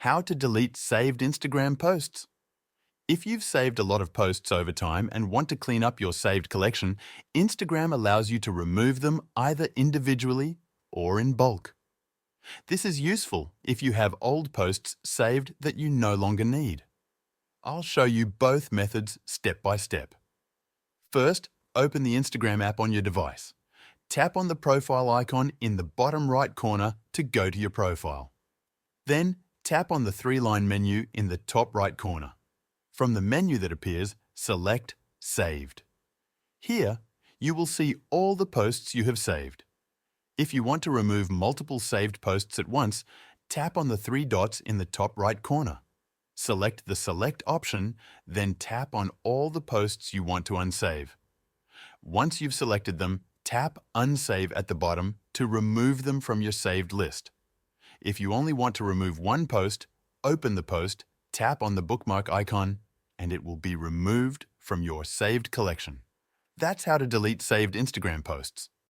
How to delete saved Instagram posts. If you've saved a lot of posts over time and want to clean up your saved collection, Instagram allows you to remove them either individually or in bulk. This is useful if you have old posts saved that you no longer need. I'll show you both methods step by step. First, open the Instagram app on your device. Tap on the profile icon in the bottom right corner to go to your profile. Then, tap on the three-line menu in the top right corner. From the menu that appears, select Saved. Here, you will see all the posts you have saved. If you want to remove multiple saved posts at once, tap on the three dots in the top right corner. Select the Select option, then tap on all the posts you want to unsave. Once you've selected them, tap Unsave at the bottom to remove them from your saved list. If you only want to remove one post, open the post, tap on the bookmark icon, and it will be removed from your saved collection. That's how to delete saved Instagram posts.